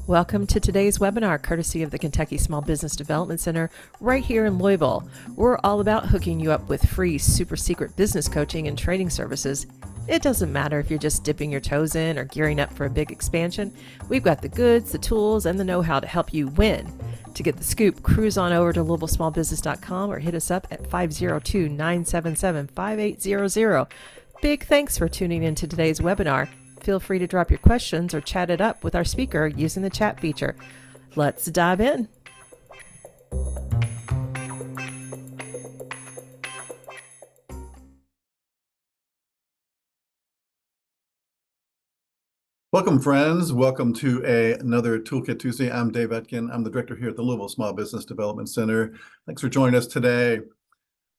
Welcome to today's webinar, courtesy of the Kentucky Small Business Development Center right here in Louisville. We're all about hooking you up with free, super secret business coaching and training services. It doesn't matter if you're just dipping your toes in or gearing up for a big expansion. We've got the goods, the tools, and the know-how to help you win. To get the scoop, cruise on over to LouisvilleSmallBusiness.com or hit us up at 502-977-5800. Big thanks for tuning in to today's webinar. Feel free to drop your questions or chat it up with our speaker using the chat feature. Let's dive in. Welcome, friends. Welcome to another Toolkit Tuesday. I'm Dave Etkin. I'm the director here at the Louisville Small Business Development Center. Thanks for joining us today.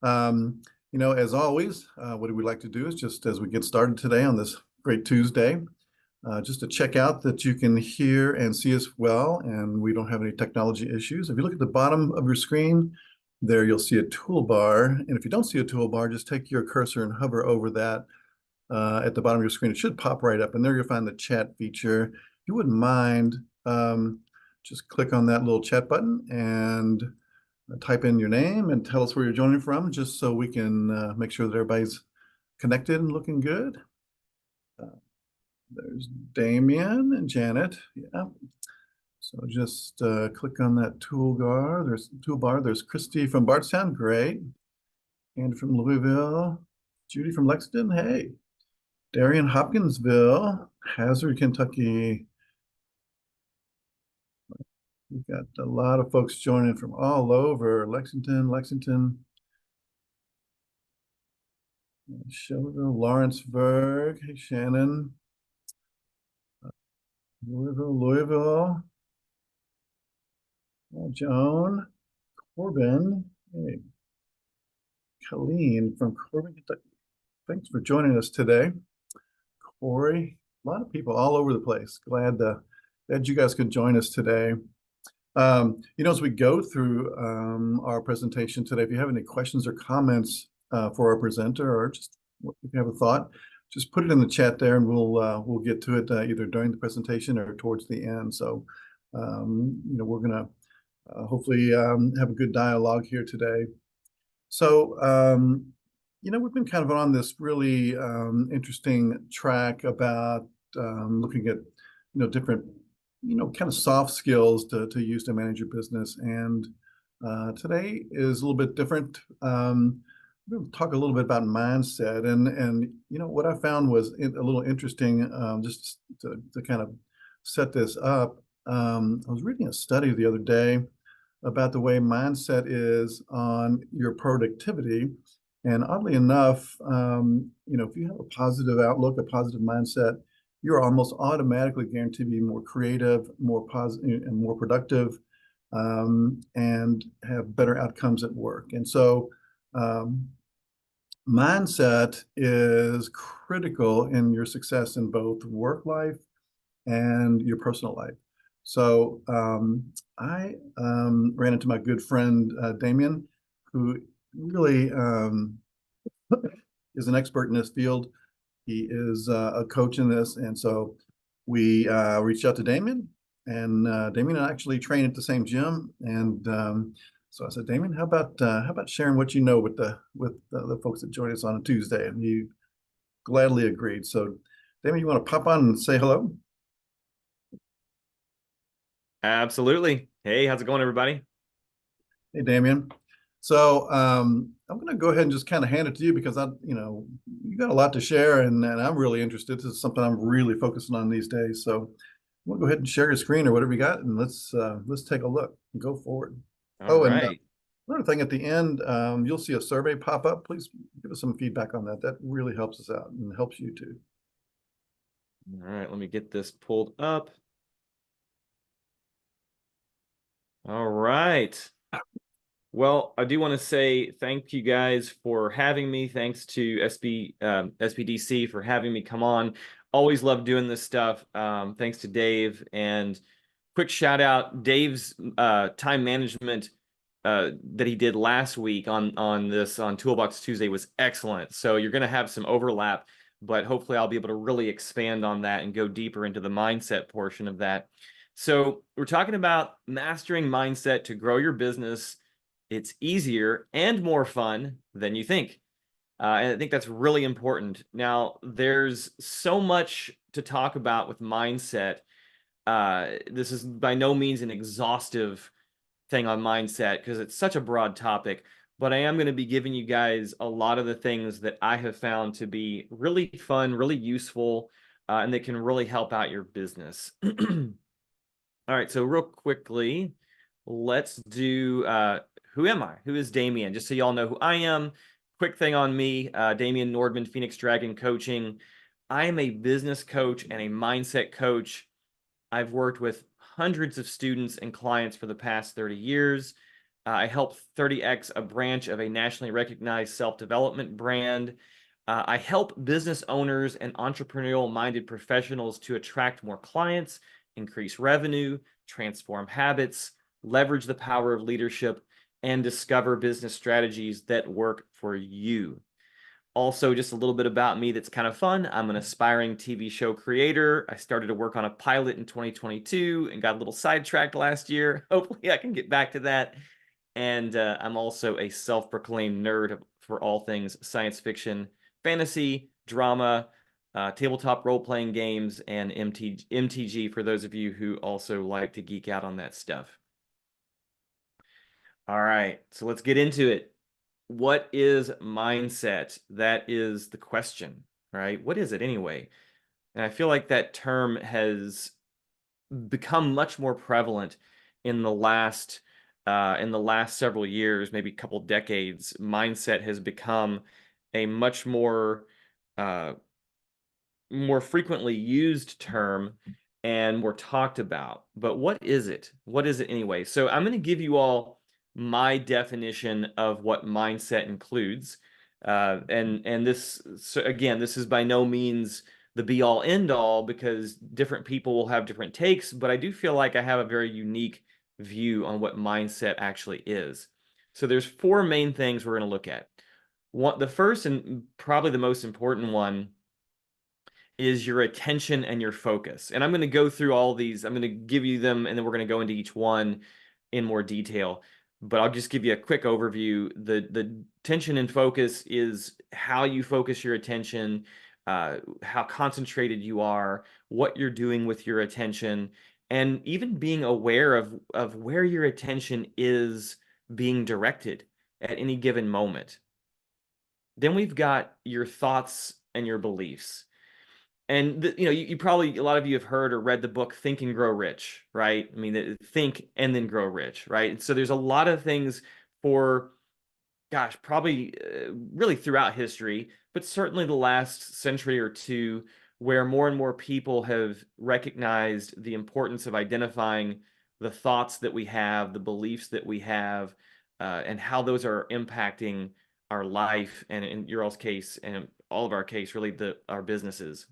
As always, what we like to do is just as we get started today on this great Tuesday, just to check out that you can hear and see us well, and we don't have any technology issues. If you look at the bottom of your screen, there you'll see a toolbar. And if you don't see a toolbar, just take your cursor and hover over that at the bottom of your screen. It should pop right up, and there you'll find the chat feature. If you wouldn't mind, just click on that little chat button and type in your name and tell us where you're joining from, just so we can make sure that everybody's connected and looking good. There's Damian and Janet. Yeah. So just click on that toolbar. There's Christy from Bardstown. Great. And from Louisville. Judy from Lexington. Hey. Darian Hopkinsville. Hazard, Kentucky. We've got a lot of folks joining from all over. Lexington. Shelbyville, Lawrenceburg. Hey, Shannon. Louisville. Joan, Corbin, hey, Colleen from Corbin, Kentucky. Thanks for joining us today. Corey, a lot of people all over the place. Glad you guys could join us today. As we go through our presentation today, if you have any questions or comments for our presenter, or just if you have a thought, just put it in the chat there, and we'll get to it either during the presentation or towards the end. So, we're gonna hopefully have a good dialogue here today. So, we've been kind of on this really interesting track about looking at different kind of soft skills to use to manage your business, and today is a little bit different. We'll talk a little bit about mindset, and what I found was a little interesting, just to kind of set this up. I was reading a study the other day about the way mindset is on your productivity, and oddly enough, if you have a positive outlook, a positive mindset, you're almost automatically guaranteed to be more creative, more positive, and more productive, and have better outcomes at work. And so mindset is critical in your success in both work life and your personal life. So I ran into my good friend Damian, who really is an expert in this field. He is a coach in this, and so we reached out to Damian, and Damian and I actually train at the same gym, and so I said, Damian, how about sharing what you know with the folks that join us on a Tuesday? And he gladly agreed. So, Damian, you want to pop on and say hello? Absolutely. Hey, how's it going, everybody? Hey, Damian. So I'm going to go ahead and just kind of hand it to you, because you got a lot to share, and I'm really interested. This is something I'm really focusing on these days. So we'll go ahead and share your screen or whatever you got, and let's take a look and go forward. All right. And another thing at the end, you'll see a survey pop up. Please give us some feedback on that. That really helps us out and helps you too. All right, let me get this pulled up. All right. Well, I do want to say thank you guys for having me. Thanks to SBDC for having me come on. Always love doing this stuff. Thanks to Dave, and quick shout out, Dave's time management that he did last week on Toolbox Tuesday was excellent. So you're going to have some overlap, but hopefully I'll be able to really expand on that and go deeper into the mindset portion of that. So we're talking about mastering mindset to grow your business. It's easier and more fun than you think. And I think that's really important. Now, there's so much to talk about with mindset. This is by no means an exhaustive thing on mindset because it's such a broad topic, but I am going to be giving you guys a lot of the things that I have found to be really fun, really useful, and that can really help out your business. All right, so real quickly, let's do who am I? Who is Damian? Just so y'all know who I am. Quick thing on me, Damian Nordmann, Phoenix Dragon Coaching. I am a business coach and a mindset coach. I've worked with hundreds of students and clients for the past 30 years. I help 30X, a branch of a nationally recognized self-development brand. I help business owners and entrepreneurial-minded professionals to attract more clients, increase revenue, transform habits, leverage the power of leadership, and discover business strategies that work for you. Also, just a little bit about me that's kind of fun. I'm an aspiring TV show creator. I started to work on a pilot in 2022 and got a little sidetracked last year. Hopefully, I can get back to that. And I'm also a self-proclaimed nerd for all things science fiction, fantasy, drama, tabletop role-playing games, and MTG for those of you who also like to geek out on that stuff. All right, so let's get into it. What is mindset? That is the question, right? What is it anyway? And I feel like that term has become much more prevalent in the last several years, maybe a couple decades. Mindset has become a much uh, more frequently used term and more talked about. But what is it? What is it anyway? So I'm going to give you all my definition of what mindset includes. And this, so again, this is by no means the be all end all because different people will have different takes, but I do feel like I have a very unique view on what mindset actually is. So there's four main things we're going to look at. The first and probably the most important one is your attention and your focus. And I'm going to go through all these. I'm going to give you them, and then we're going to go into each one in more detail. But I'll just give you a quick overview. The attention and focus is how you focus your attention, how concentrated you are, what you're doing with your attention, and even being aware of where your attention is being directed at any given moment. Then we've got your thoughts and your beliefs. And you probably, a lot of you have heard or read the book Think and Grow Rich, right? I mean, think and then grow rich, right? So there's a lot of things for, gosh, probably really throughout history, but certainly the last century or two, where more and more people have recognized the importance of identifying the thoughts that we have, the beliefs that we have, and how those are impacting our life, and in your all's case, and all of our case, really our businesses.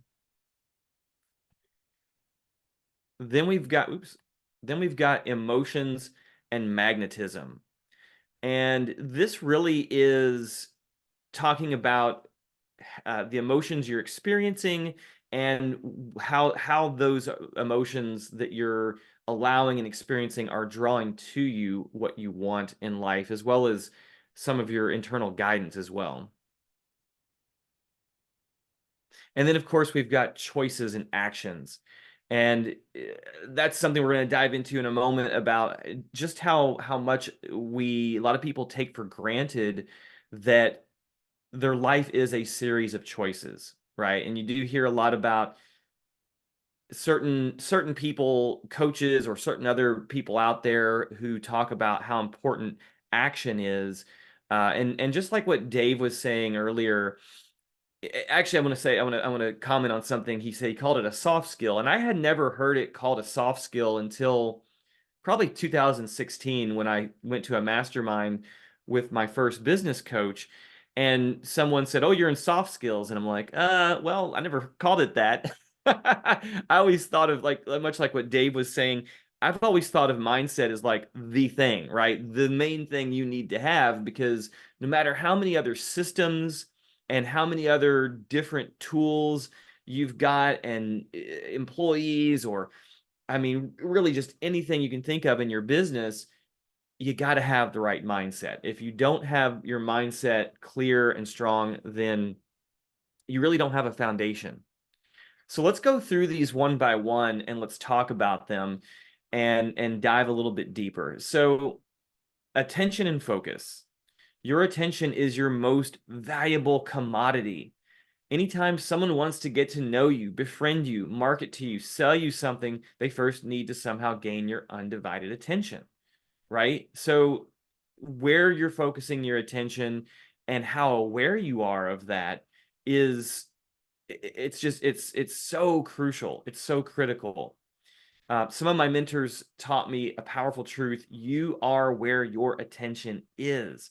Then we've got emotions and magnetism. And this really is talking about the emotions you're experiencing and how those emotions that you're allowing and experiencing are drawing to you what you want in life, as well as some of your internal guidance as well. And then, of course, we've got choices and actions. And that's something we're going to dive into in a moment about just how much a lot of people take for granted that their life is a series of choices, right? And you do hear a lot about certain people, coaches, or certain other people out there who talk about how important action is. And just like what Dave was saying earlier, actually, I want to comment on something he said. He called it a soft skill, and I had never heard it called a soft skill until probably 2016 when I went to a mastermind with my first business coach, and someone said, "Oh, you're in soft skills," and I'm like, well, I never called it that." I always thought of, like, much like what Dave was saying. I've always thought of mindset as like the thing, right? The main thing you need to have, because no matter how many other systems and how many other different tools you've got and employees or I mean, really just anything you can think of in your business, you got to have the right mindset. If you don't have your mindset clear and strong, then you really don't have a foundation. So let's go through these one by one and let's talk about them and dive a little bit deeper. So attention and focus. Your attention is your most valuable commodity. Anytime someone wants to get to know you, befriend you, market to you, sell you something, they first need to somehow gain your undivided attention, right? So where you're focusing your attention and how aware you are of that is it's so crucial. It's so critical. Some of my mentors taught me a powerful truth. You are where your attention is.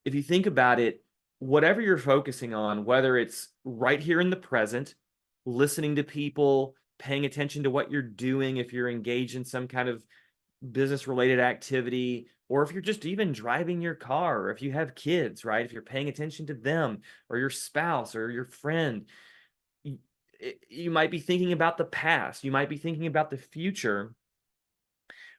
If you think about it, whatever you're focusing on, whether it's right here in the present, listening to people, paying attention to what you're doing, if you're engaged in some kind of business related activity, or if you're just even driving your car, or if you have kids, right? If you're paying attention to them or your spouse or your friend, you might be thinking about the past, you might be thinking about the future,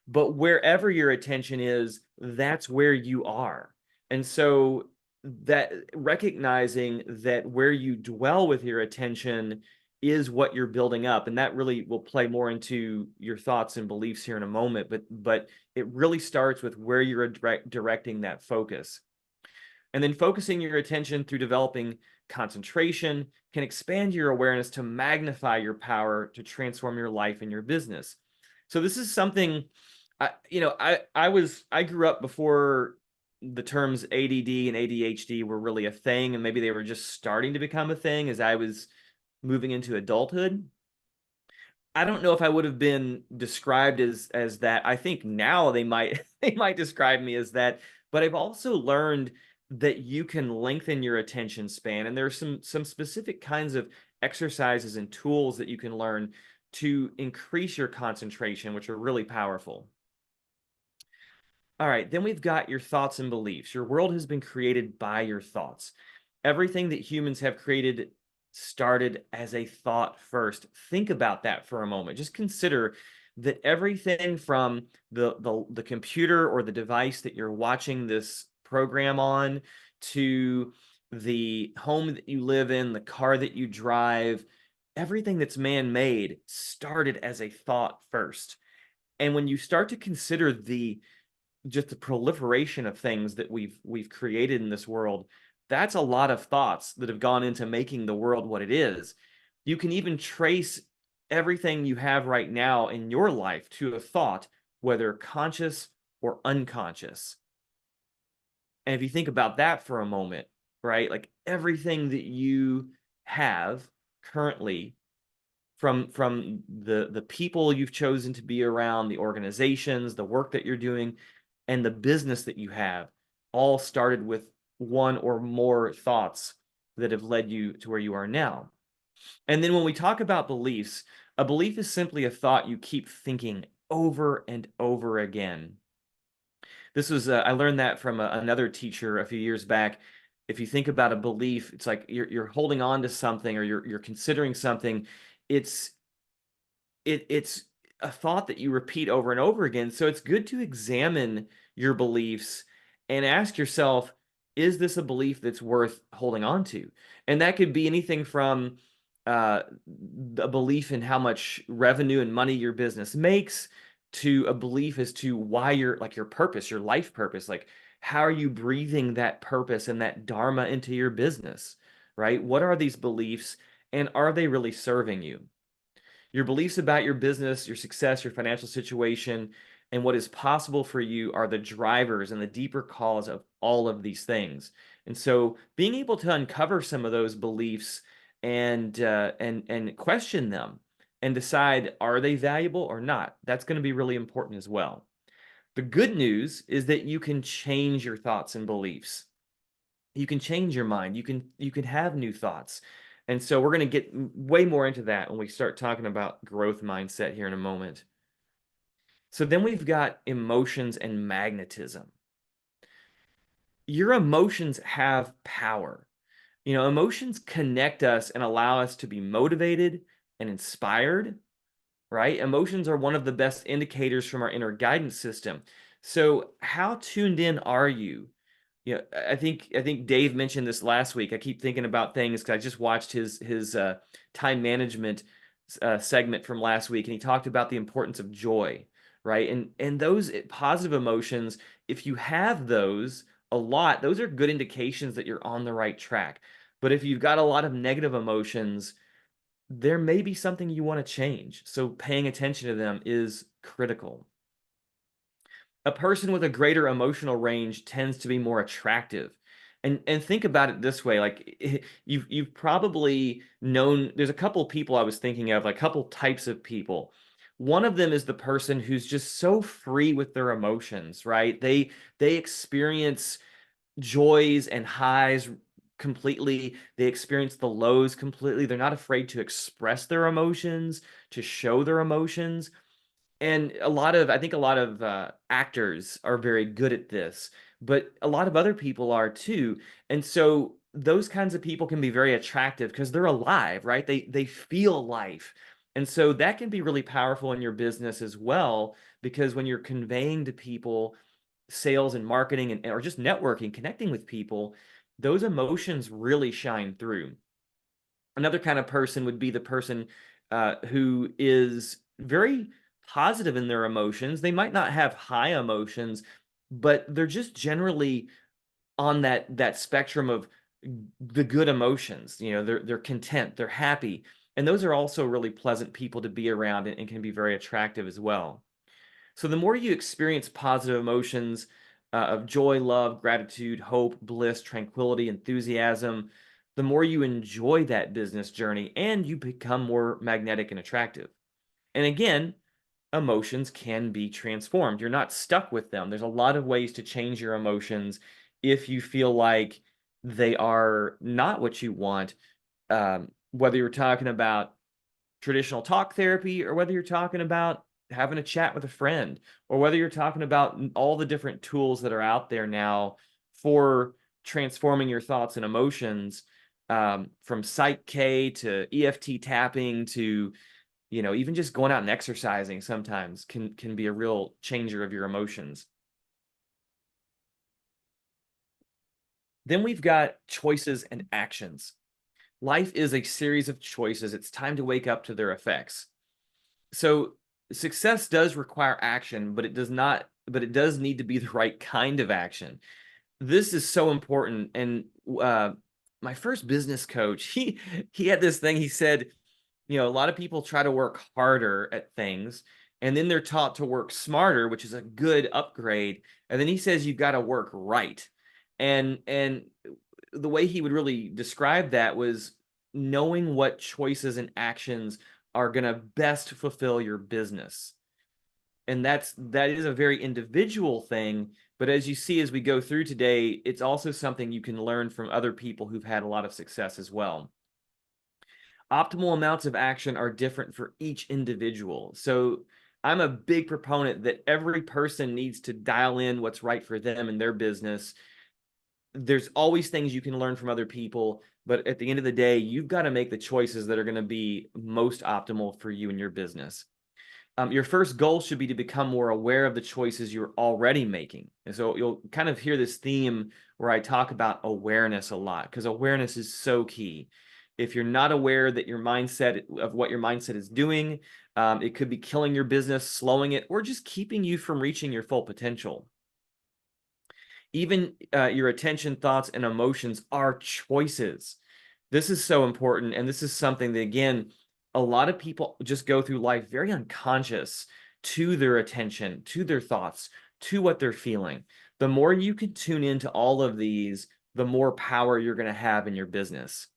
but wherever your attention is, that's where you are. And so that recognizing that where you dwell with your attention is what you're building up, and that really will play more into your thoughts and beliefs here in a moment, but it really starts with where you're directing that focus. And then focusing your attention through developing concentration can expand your awareness to magnify your power to transform your life and your business. So this is something I grew up before the terms ADD and ADHD were really a thing, and maybe they were just starting to become a thing as I was moving into adulthood. I don't know if I would have been described as that. I think now they might they might describe me as that, but I've also learned that you can lengthen your attention span, and there's some specific kinds of exercises and tools that you can learn to increase your concentration, which are really powerful. All right, then we've got your thoughts and beliefs. Your world has been created by your thoughts. Everything that humans have created started as a thought first. Think about that for a moment. Just consider that everything from the computer or the device that you're watching this program on, to the home that you live in, the car that you drive, everything that's man-made started as a thought first. And when you start to consider just the proliferation of things that we've created in this world, that's a lot of thoughts that have gone into making the world what it is. You can even trace everything you have right now in your life to a thought, whether conscious or unconscious. And if you think about that for a moment, right, like everything that you have currently, from the people you've chosen to be around, the organizations, the work that you're doing, and the business that you have, all started with one or more thoughts that have led you to where you are now. And then when we talk about beliefs, a belief is simply a thought you keep thinking over and over again. This was I learned that from another teacher a few years back. If you think about a belief, it's like you're holding on to something, or you're considering something. It's it's a thought that you repeat over and over again. So it's good to examine your beliefs and ask yourself, is this a belief that's worth holding on to? And that could be anything from a belief in how much revenue and money your business makes, to a belief as to why you're, like, your purpose, your life purpose. Like, how are you breathing that purpose and that dharma into your business, right? What are these beliefs, and are they really serving you? Your beliefs about your business, your success, your financial situation, and what is possible for you are the drivers and the deeper cause of all of these things. And so being able to uncover some of those beliefs and question them and decide, are they valuable or not? That's going to be really important as well. The good news is that you can change your thoughts and beliefs. You can change your mind. You can have new thoughts. And so we're going to get way more into that when we start talking about growth mindset here in a moment. So then we've got emotions and magnetism. Your emotions have power. Emotions connect us and allow us to be motivated and inspired, right? Emotions are one of the best indicators from our inner guidance system. So how tuned in are you? Yeah, I think Dave mentioned this last week. I keep thinking about things because I just watched his time management segment from last week, and he talked about the importance of joy, right? And those positive emotions, if you have those a lot, those are good indications that you're on the right track. But if you've got a lot of negative emotions, there may be something you want to change. So paying attention to them is critical. A person with a greater emotional range tends to be more attractive. And think about it this way, like you've probably known, there's a couple people I was thinking of, like a couple types of people. One of them is the person who's just so free with their emotions, right? They experience joys and highs completely. They experience the lows completely. They're not afraid to express their emotions, to show their emotions. And I think a lot of actors are very good at this, but a lot of other people are too. And so those kinds of people can be very attractive because they're alive, right? They feel life. And so that can be really powerful in your business as well, because when you're conveying to people sales and marketing or just networking, connecting with people, those emotions really shine through. Another kind of person would be the person who is very positive in their emotions. They might not have high emotions, but they're just generally on that spectrum of the good emotions. You know, they're content, they're happy, and those are also really pleasant people to be around, and can be very attractive as well. So the more you experience positive emotions of joy, love, gratitude, hope, bliss, tranquility, enthusiasm, the more you enjoy that business journey, and you become more magnetic and attractive. And again, emotions can be transformed. You're not stuck with them. There's a lot of ways to change your emotions if you feel like they are not what you want. Whether you're talking about traditional talk therapy, or whether you're talking about having a chat with a friend, or whether you're talking about all the different tools that are out there now for transforming your thoughts and emotions, from Psych K to EFT tapping to, even just going out and exercising sometimes can be a real changer of your emotions. Then we've got choices and actions. Life is a series of choices. It's time to wake up to their effects. So success does require action, but it does need to be the right kind of action. This is so important. And my first business coach, he had this thing. He said, a lot of people try to work harder at things, and then they're taught to work smarter, which is a good upgrade. And then he says you've got to work right. And the way he would really describe that was knowing what choices and actions are going to best fulfill your business. And that is a very individual thing, but as you see as we go through today, it's also something you can learn from other people who've had a lot of success as well. Optimal amounts of action are different for each individual. So I'm a big proponent that every person needs to dial in what's right for them and their business. There's always things you can learn from other people, but at the end of the day, you've got to make the choices that are going to be most optimal for you and your business. Your first goal should be to become more aware of the choices you're already making. And so you'll kind of hear this theme where I talk about awareness a lot, because awareness is so key. If you're not aware that what your mindset is doing, it could be killing your business, slowing it, or just keeping you from reaching your full potential. Even your attention, thoughts, and emotions are choices. This is so important. And this is something that, again, a lot of people just go through life very unconscious to their attention, to their thoughts, to what they're feeling. The more you can tune into all of these, the more power you're going to have in your business.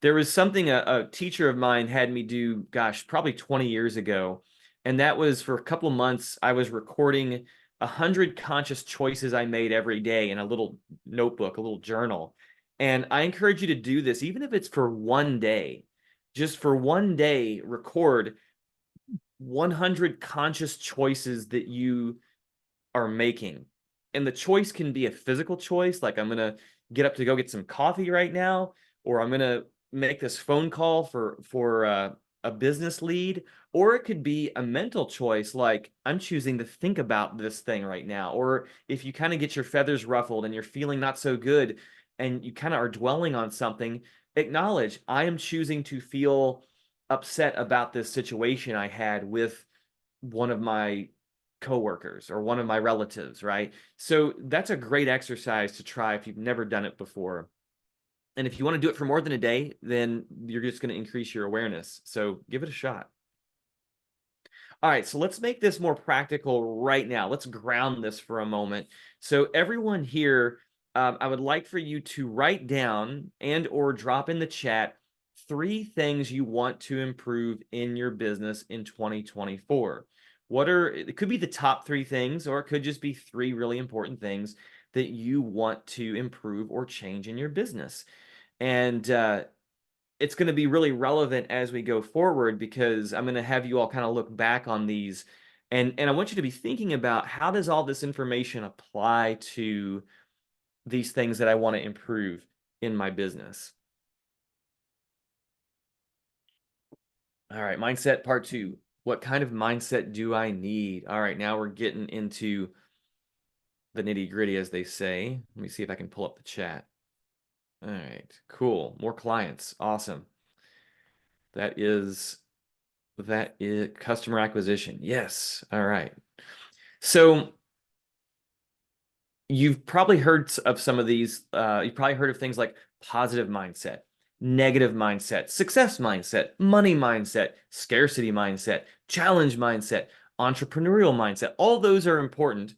There was something a teacher of mine had me do, gosh, probably 20 years ago. And that was for a couple of months, I was recording 100 conscious choices I made every day in a little notebook, a little journal. And I encourage you to do this, even if it's for one day. Just for one day, record 100 conscious choices that you are making. And the choice can be a physical choice, like I'm going to get up to go get some coffee right now, or I'm going to make this phone call for a business lead, or it could be a mental choice, like I'm choosing to think about this thing right now. Or if you kind of get your feathers ruffled and you're feeling not so good and you kind of are dwelling on something, acknowledge I am choosing to feel upset about this situation I had with one of my coworkers or one of my relatives, right? So that's a great exercise to try if you've never done it before. And if you want to do it for more than a day, then you're just going to increase your awareness. So give it a shot. All right, so let's make this more practical right now. Let's ground this for a moment. So everyone here, I would like for you to write down and or drop in the chat 3 things you want to improve in your business in 2024. It could be the top 3 things, or it could just be 3 really important things that you want to improve or change in your business. And it's going to be really relevant as we go forward, because I'm going to have you all kind of look back on these, and I want you to be thinking about, how does all this information apply to these things that I want to improve in my business? All right, mindset part 2. What kind of mindset do I need? All right, now we're getting into the nitty-gritty, as they say. Let me see if I can pull up the chat. All right, cool. More clients. Awesome. That is customer acquisition. Yes. All right. So you've probably heard of some of these. You've probably heard of things like positive mindset, negative mindset, success mindset, money mindset, scarcity mindset, challenge mindset, entrepreneurial mindset. All those are important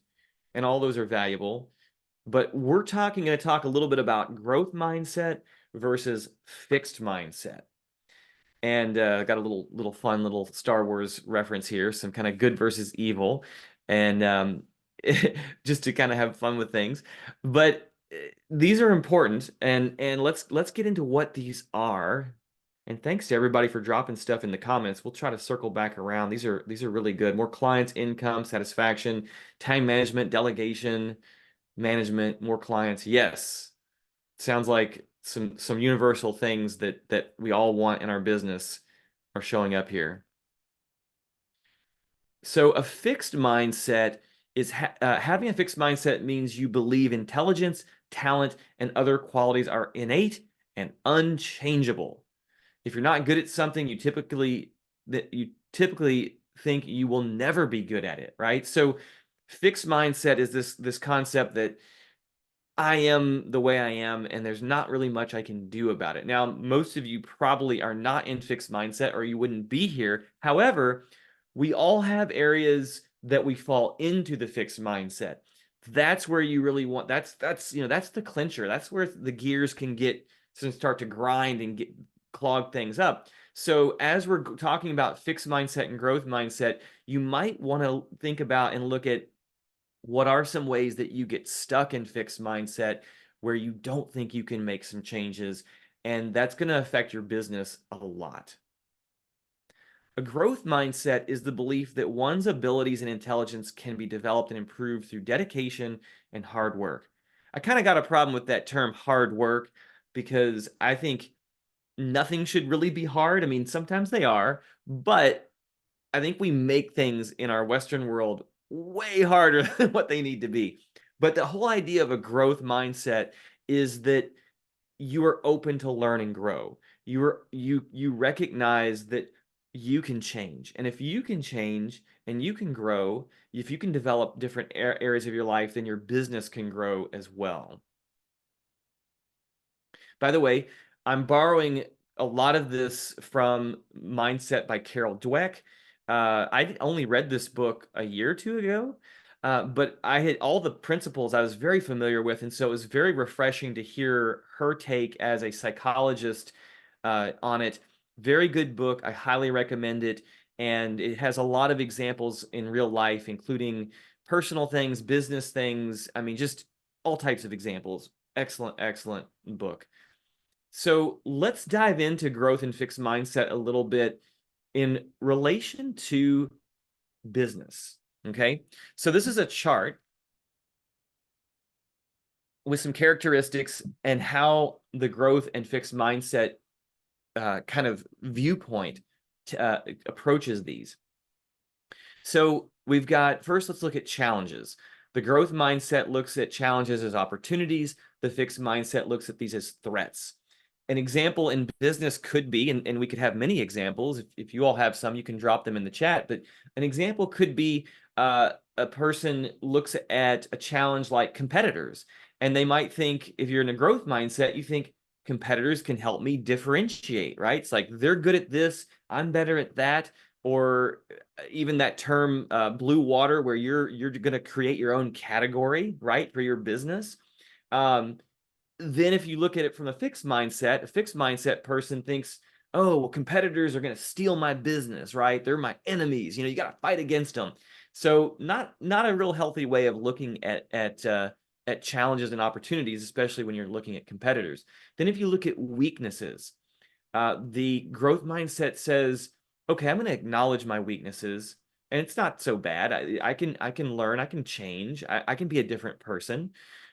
and all those are valuable. But we're going to talk a little bit about growth mindset versus fixed mindset. And got a little fun little Star Wars reference here, some kind of good versus evil, and just to kind of have fun with things. But these are important, and let's get into what these are. And thanks to everybody for dropping stuff in the comments. We'll try to circle back around. These are really good. More clients, income, satisfaction, time management, delegation, management, more clients. Yes. Sounds like some universal things that we all want in our business are showing up here. So a fixed mindset is having a fixed mindset means you believe intelligence, talent, and other qualities are innate and unchangeable. If you're not good at something, you typically think you will never be good at it, right? So fixed mindset is this concept that I am the way I am, and there's not really much I can do about it. Now, most of you probably are not in fixed mindset, or you wouldn't be here. However, we all have areas that we fall into the fixed mindset. That's where you really want, that's the clincher. That's where the gears can start to grind and clog things up. So as we're talking about fixed mindset and growth mindset, you might want to think about and look at, what are some ways that you get stuck in fixed mindset where you don't think you can make some changes? And that's going to affect your business a lot. A growth mindset is the belief that one's abilities and intelligence can be developed and improved through dedication and hard work. I kind of got a problem with that term hard work, because I think nothing should really be hard. I mean, sometimes they are, but I think we make things in our Western world way harder than what they need to be. But the whole idea of a growth mindset is that you are open to learn and grow. You recognize that you can change. And if you can change and you can grow, if you can develop different areas of your life, then your business can grow as well. By the way, I'm borrowing a lot of this from Mindset by Carol Dweck. I only read this book a year or two ago, but I had all the principles I was very familiar with, and so it was very refreshing to hear her take as a psychologist on it. Very good book. I highly recommend it, and it has a lot of examples in real life, including personal things, business things. I mean, just all types of examples. Excellent, excellent book. So let's dive into growth and fixed mindset a little bit in relation to business. Okay. So this is a chart with some characteristics and how the growth and fixed mindset kind of viewpoint approaches these. So we've got, first, let's look at challenges. The growth mindset looks at challenges as opportunities. The fixed mindset looks at these as threats. An example in business could be, and we could have many examples. If you all have some, you can drop them in the chat. But an example could be a person looks at a challenge like competitors, and they might think, if you're in a growth mindset, you think competitors can help me differentiate, right? It's like they're good at this, I'm better at that. Or even that term blue water, where you're going to create your own category, right, for your business. Then if you look at it from a fixed mindset person thinks, oh, well, competitors are going to steal my business, right? They're my enemies. You got to fight against them. So not a real healthy way of looking at challenges and opportunities, especially when you're looking at competitors. Then if you look at weaknesses, the growth mindset says, okay, I'm going to acknowledge my weaknesses, and it's not so bad. I can learn, I can change, I can be a different person.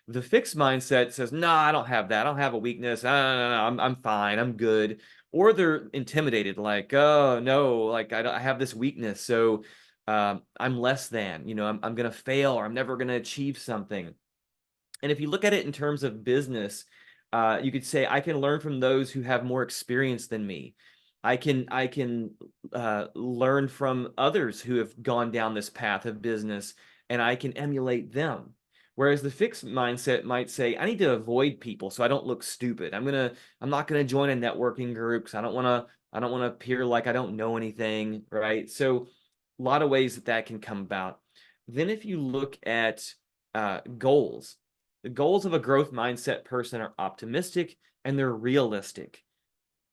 The fixed mindset says, no, I don't have that. I don't have a weakness. No, I'm fine. I'm good. Or they're intimidated, like, oh no, like I have this weakness, so I'm less than. I'm going to fail, or I'm never going to achieve something. And if you look at it in terms of business, you could say, I can learn from those who have more experience than me. I can learn from others who have gone down this path of business, and I can emulate them. Whereas the fixed mindset might say, I need to avoid people so I don't look stupid. I'm not gonna join a networking group because I don't want to appear like I don't know anything, right? So a lot of ways that can come about. Then if you look at goals, the goals of a growth mindset person are optimistic and they're realistic.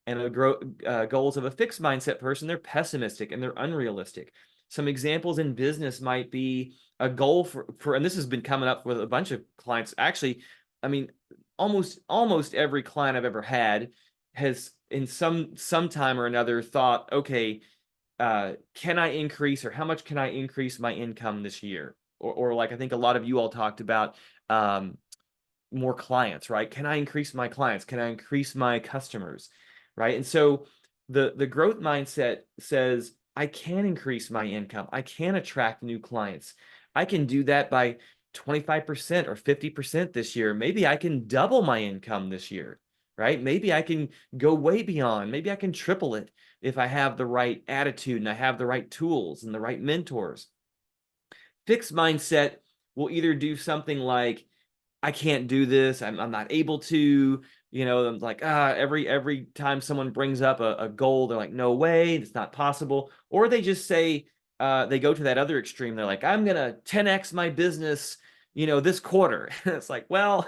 And the goals of a fixed mindset person, they're pessimistic and they're unrealistic. Some examples in business might be a goal for, and this has been coming up with a bunch of clients. Actually, I mean, almost every client I've ever had has in some time or another thought, okay, can I increase, or how much can I increase my income this year? Or like I think a lot of you all talked about, more clients, right? Can I increase my clients? Can I increase my customers? Right? And so the growth mindset says, I can increase my income. I can attract new clients. I can do that by 25% or 50% this year. Maybe I can double my income this year, right? Maybe I can go way beyond. Maybe I can triple it if I have the right attitude and I have the right tools and the right mentors. Fixed mindset will either do something like, I can't do this, I'm not able to, I'm like, every time someone brings up a goal, they're like, no way, it's not possible. Or they just say, they go to that other extreme, they're like, I'm gonna 10x my business, this quarter. It's like, well,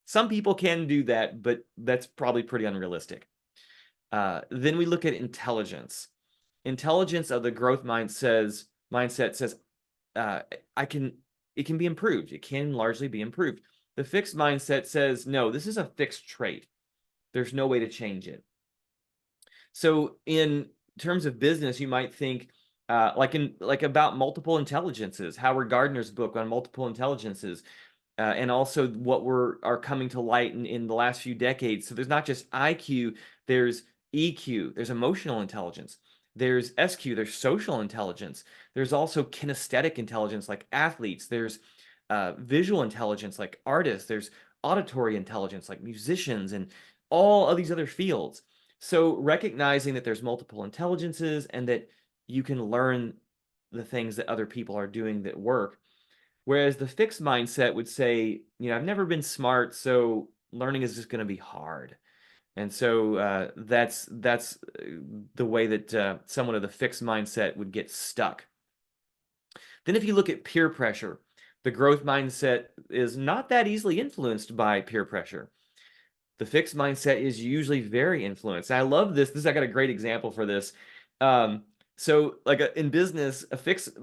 some people can do that, but that's probably pretty unrealistic. Then we look at intelligence. Intelligence of the growth mindset says, it can be improved. It can largely be improved. The fixed mindset says, no, this is a fixed trait. There's no way to change it. So in terms of business, you might think like about multiple intelligences, Howard Gardner's book on multiple intelligences, and also what are coming to light in the last few decades. So there's not just IQ, there's EQ, there's emotional intelligence. There's SQ, there's social intelligence. There's also kinesthetic intelligence like athletes. There's visual intelligence like artists. There's auditory intelligence like musicians, and all of these other fields. So recognizing that there's multiple intelligences and that you can learn the things that other people are doing that work. Whereas the fixed mindset would say, I've never been smart, so learning is just going to be hard. And so that's the way that someone of the fixed mindset would get stuck. Then if you look at peer pressure, the growth mindset is not that easily influenced by peer pressure. The fixed mindset is usually very influenced. I love this. I got a great example for this. So like in business, a fixed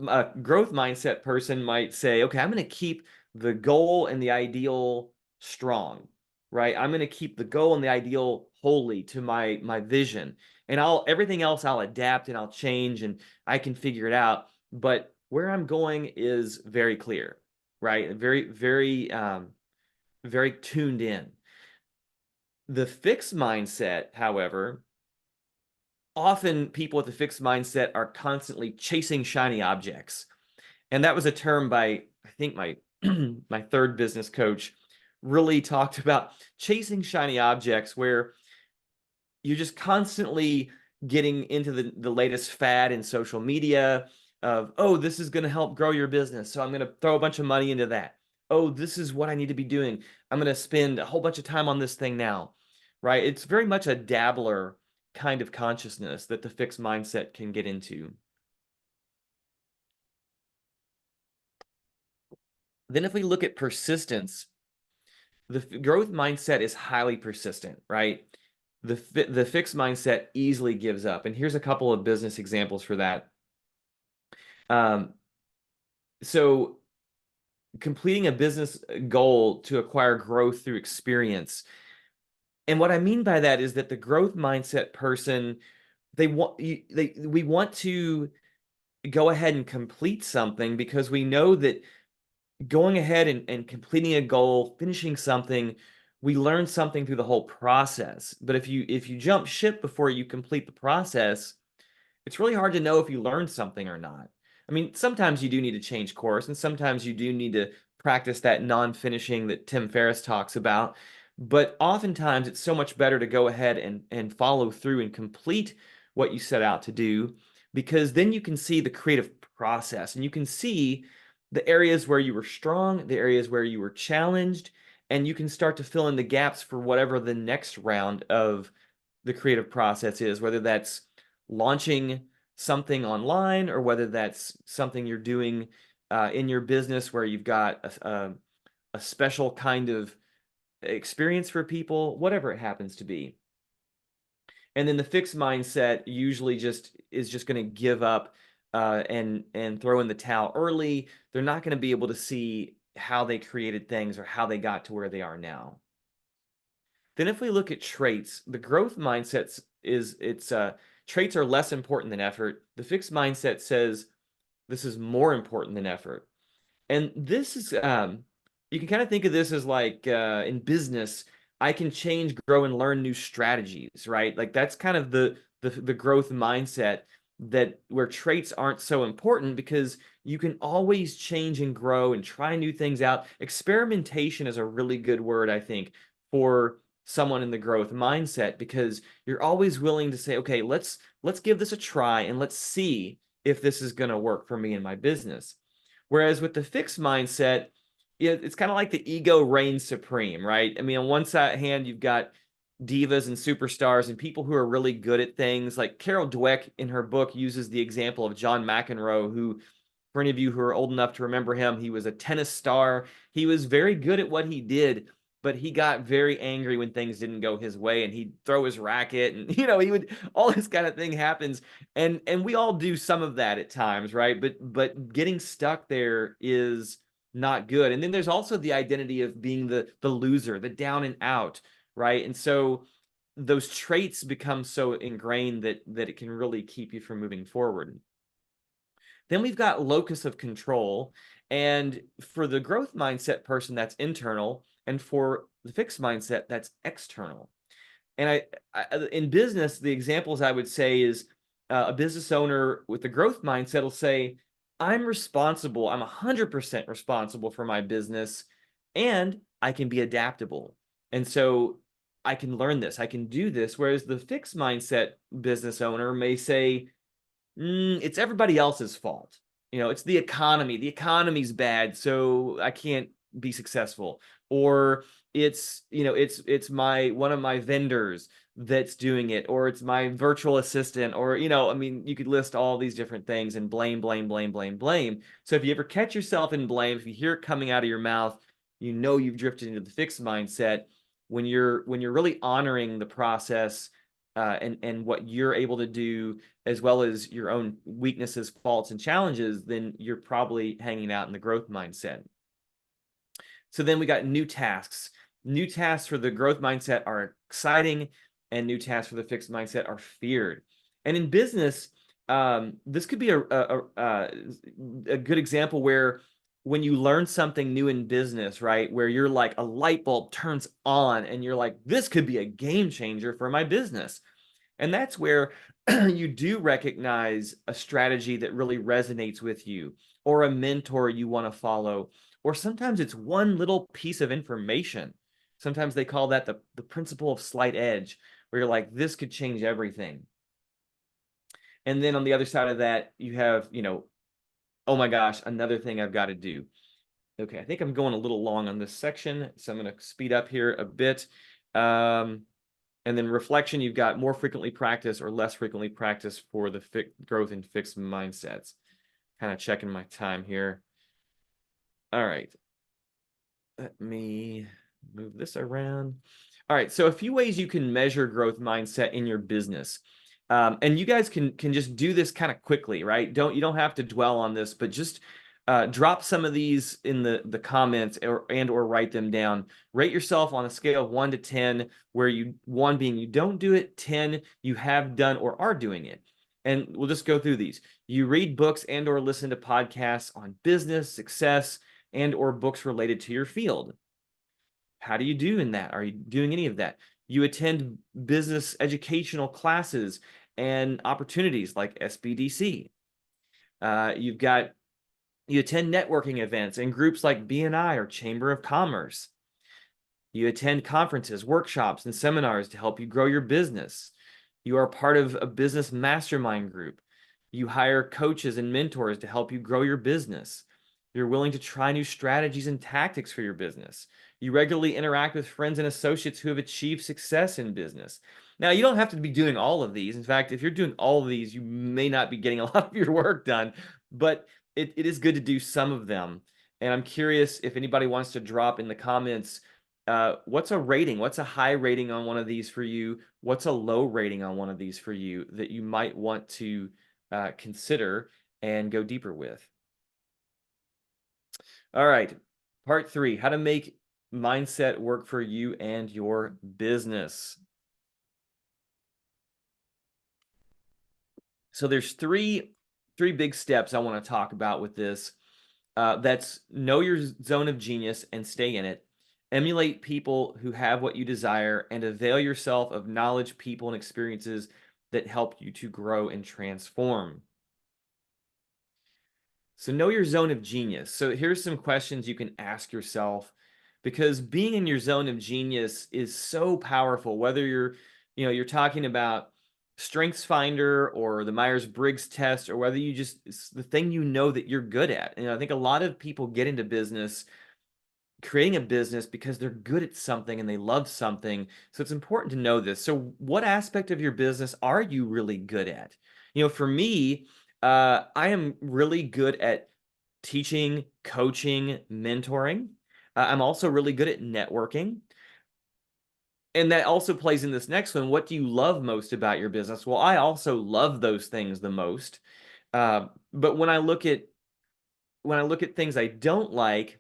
growth mindset person might say, okay, I'm going to keep the goal and the ideal strong, right? I'm going to keep the goal and the ideal wholly to my vision, and everything else I'll adapt and I'll change and I can figure it out. But where I'm going is very clear, right? Very, very, very tuned in. The fixed mindset, however, often people with a fixed mindset are constantly chasing shiny objects. And that was a term by, I think, my my third business coach really talked about chasing shiny objects, where you're just constantly getting into the latest fad in social media of, oh, this is going to help grow your business, so I'm going to throw a bunch of money into that. Oh, this is what I need to be doing. I'm going to spend a whole bunch of time on this thing now, right? It's very much a dabbler kind of consciousness that the fixed mindset can get into. Then if we look at persistence, the growth mindset is highly persistent, right? The fixed mindset easily gives up. And here's a couple of business examples for that. So completing a business goal to acquire growth through experience. And what I mean by that is that the growth mindset person, we want to go ahead and complete something because we know that going ahead and completing a goal, finishing something, we learn something through the whole process. But if you jump ship before you complete the process, it's really hard to know if you learned something or not. I mean, sometimes you do need to change course, and sometimes you do need to practice that non-finishing that Tim Ferriss talks about. But oftentimes it's so much better to go ahead and follow through and complete what you set out to do, because then you can see the creative process and you can see the areas where you were strong, the areas where you were challenged, and you can start to fill in the gaps for whatever the next round of the creative process is, whether that's launching something online or whether that's something you're doing in your business where you've got a special kind of experience for people, whatever it happens to be. And then the fixed mindset usually is just going to give up and throw in the towel early. They're not going to be able to see how they created things or how they got to where they are now. Then if we look at traits, the growth mindset traits are less important than effort. The fixed mindset says this is more important than effort. And this is, you can kind of think of this as like in business, I can change, grow, and learn new strategies, right? Like that's kind of the growth mindset, that where traits aren't so important because you can always change and grow and try new things out. Experimentation is a really good word, I think, for someone in the growth mindset, because you're always willing to say, okay, let's give this a try and let's see if this is going to work for me in my business. Whereas with the fixed mindset, it's kind of like the ego reigns supreme, right? I mean, on one side hand, you've got divas and superstars and people who are really good at things. Like Carol Dweck in her book uses the example of John McEnroe, who, for any of you who are old enough to remember him, he was a tennis star. He was very good at what he did, but he got very angry when things didn't go his way, and he'd throw his racket, and he would, all this kind of thing happens, and we all do some of that at times, right? But getting stuck there is not good. And then there's also the identity of being the loser, the down and out, right? And so those traits become so ingrained that it can really keep you from moving forward. Then we've got locus of control. And for the growth mindset person, that's internal. And for the fixed mindset, that's external. And in business, the examples I would say is a business owner with the growth mindset will say, I'm responsible. I'm 100% responsible for my business, and I can be adaptable. And so I can learn this. I can do this. Whereas the fixed mindset business owner may say, it's everybody else's fault. It's the economy. The economy's bad, so I can't be successful. Or it's one of my vendors that's doing it, or it's my virtual assistant, or I mean, you could list all these different things and blame. So if you ever catch yourself in blame, if you hear it coming out of your mouth, you've drifted into the fixed mindset. When you're really honoring the process and what you're able to do, as well as your own weaknesses, faults, and challenges, then you're probably hanging out in the growth mindset. So then we got new tasks. New tasks for the growth mindset are exciting, and new tasks for the fixed mindset are feared. And in business, this could be a good example where when you learn something new in business, right, where you're like a light bulb turns on and you're like, this could be a game changer for my business. And that's where you do recognize a strategy that really resonates with you, or a mentor you want to follow, or sometimes it's one little piece of information. Sometimes they call that the principle of slight edge, where you're like, this could change everything. And then on the other side of that, you have, oh my gosh, another thing I've got to do. Okay, I think I'm going a little long on this section, so I'm going to speed up here a bit. And then reflection, you've got more frequently practice or less frequently practice for the growth in fixed mindsets. Kind of checking my time here. All right. Let me move this around. All right, so a few ways you can measure growth mindset in your business. And you guys can just do this kind of quickly, right? You don't have to dwell on this, but just drop some of these in the comments or write them down. Rate yourself on a scale of 1 to 10, where 1 being you don't do it, 10 you have done or are doing it. And we'll just go through these. You read books and or listen to podcasts on business, success, and or books related to your field. How do you do in that? Are you doing any of that? You attend business educational classes and opportunities like SBDC. You attend networking events and groups like BNI or Chamber of Commerce. You attend conferences, workshops, and seminars to help you grow your business. You are part of a business mastermind group. You hire coaches and mentors to help you grow your business. You're willing to try new strategies and tactics for your business. You regularly interact with friends and associates who have achieved success in business. Now, you don't have to be doing all of these. In fact, if you're doing all of these, you may not be getting a lot of your work done, but it is good to do some of them. And I'm curious if anybody wants to drop in the comments, what's a rating? What's a high rating on one of these for you? What's a low rating on one of these for you that you might want to consider and go deeper with? All right, part 3, how to make mindset work for you and your business. So there's three big steps I want to talk about with this. That's know your zone of genius and stay in it. Emulate people who have what you desire, and avail yourself of knowledge, people, and experiences that help you to grow and transform. So know your zone of genius. So here's some questions you can ask yourself, because being in your zone of genius is so powerful, whether you're talking about Strengths Finder or the Myers-Briggs test, or whether it's the thing that you're good at. And I think a lot of people get into business, creating a business, because they're good at something and they love something. So it's important to know this. So what aspect of your business are you really good at? For me, I am really good at teaching, coaching, mentoring. I'm also really good at networking. And that also plays in this next one. What do you love most about your business? Well, I also love those things the most. But when I look at things I don't like,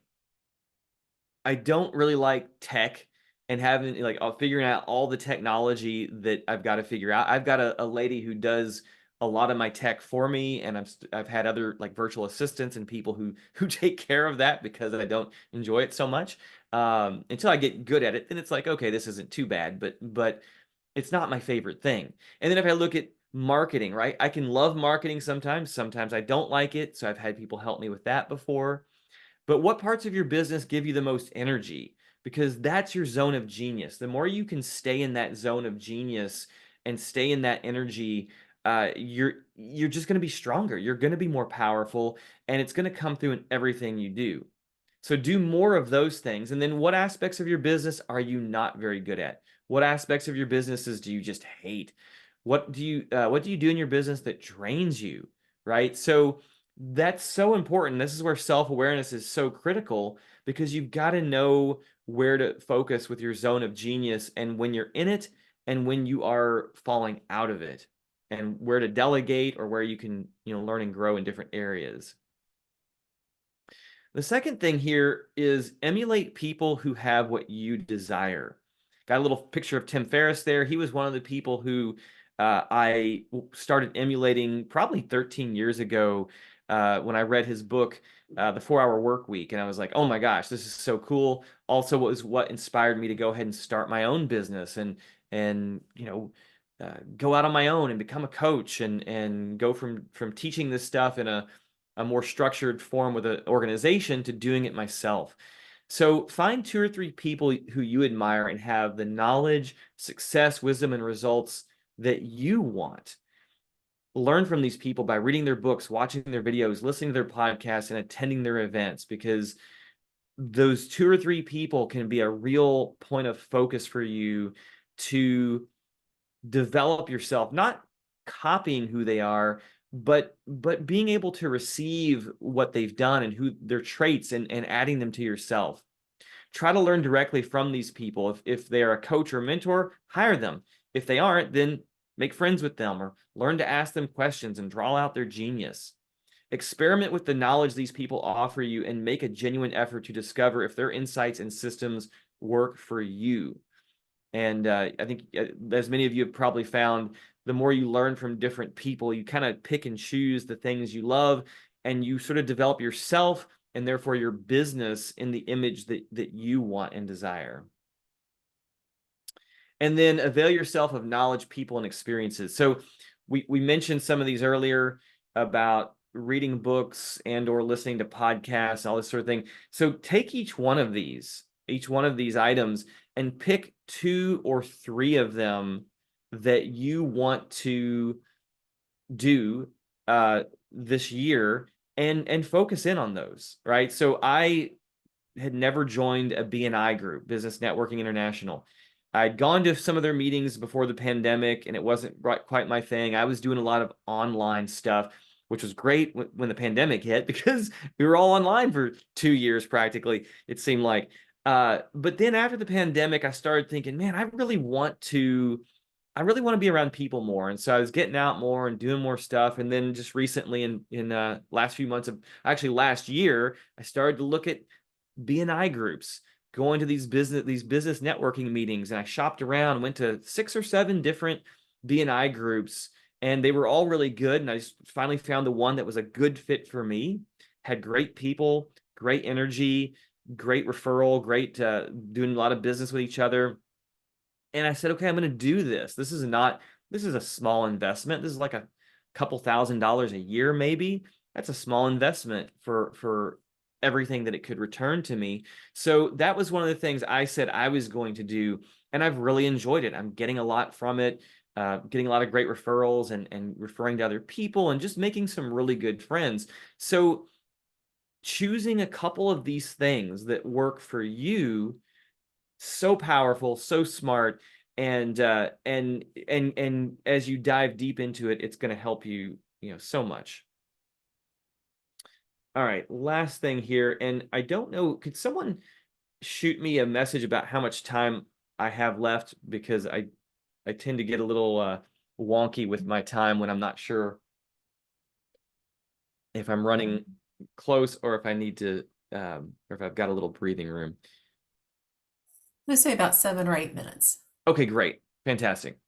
I don't really like tech and having figuring out all the technology that I've got to figure out. I've got a lady who does a lot of my tech for me, and I've had other virtual assistants and people who take care of that, because I don't enjoy it so much. Until I get good at it, then it's like, okay, this isn't too bad, but it's not my favorite thing. And then if I look at marketing, right? I can love marketing sometimes I don't like it. So I've had people help me with that before. But what parts of your business give you the most energy? Because that's your zone of genius. The more you can stay in that zone of genius and stay in that energy, you're just going to be stronger. You're going to be more powerful, and it's going to come through in everything you do. So do more of those things. And then what aspects of your business are you not very good at? What aspects of your businesses do you just hate? What do you do in your business that drains you, right? So that's so important. This is where self-awareness is so critical, because you've got to know where to focus with your zone of genius, and when you're in it and when you are falling out of it, and where to delegate, or where you can, learn and grow in different areas. The second thing here is emulate people who have what you desire. Got a little picture of Tim Ferriss there. He was one of the people who I started emulating probably 13 years ago when I read his book, The 4-Hour Work Week. And I was like, oh my gosh, this is so cool. Also, was what inspired me to go ahead and start my own business and go out on my own and become a coach and go from teaching this stuff in a more structured form with an organization to doing it myself. So find 2 or 3 people who you admire and have the knowledge, success, wisdom, and results that you want. Learn from these people by reading their books, watching their videos, listening to their podcasts, and attending their events, because those 2 or 3 people can be a real point of focus for you to develop yourself, not copying who they are, but being able to receive what they've done and who their traits and adding them to yourself. Try to learn directly from these people. If they are a coach or mentor, hire them. If they aren't, then make friends with them or learn to ask them questions and draw out their genius. Experiment with the knowledge these people offer you and make a genuine effort to discover if their insights and systems work for you. And I think, as many of you have probably found, the more you learn from different people, you kind of pick and choose the things you love, and you sort of develop yourself and therefore your business in the image that you want and desire. And then avail yourself of knowledge, people, and experiences. So we mentioned some of these earlier about reading books and or listening to podcasts, all this sort of thing. So take each one of these items and pick 2 or 3 of them that you want to do this year and focus in on those, right? So I had never joined a BNI group, Business Networking International. I'd gone to some of their meetings before the pandemic, and it wasn't quite my thing. I was doing a lot of online stuff, which was great when the pandemic hit, because we were all online for 2 years practically, it seemed like. But then after the pandemic, I started thinking, man, I really want to be around people more. And so I was getting out more and doing more stuff. And then just recently in last few months actually last year, I started to look at BNI groups, going to these business networking meetings. And I shopped around, went to 6 or 7 different BNI groups, and they were all really good. And I just finally found the one that was a good fit for me, had great people, great energy, great referral, great doing a lot of business with each other. And I said, okay, I'm going to do this. This is a small investment. This is like a couple $1,000s a year, maybe. That's a small investment for everything that it could return to me. So that was one of the things I said I was going to do. And I've really enjoyed it. I'm getting a lot from it, getting a lot of great referrals and referring to other people and just making some really good friends. So choosing a couple of these things that work for you, so powerful, so smart, and as you dive deep into it, it's going to help you, so much. All right, last thing here, and I don't know, could someone shoot me a message about how much time I have left, because I tend to get a little wonky with my time when I'm not sure if I'm running close or if I need to or if I've got a little breathing room. Let's say about 7 or 8 minutes. Okay, great. Fantastic.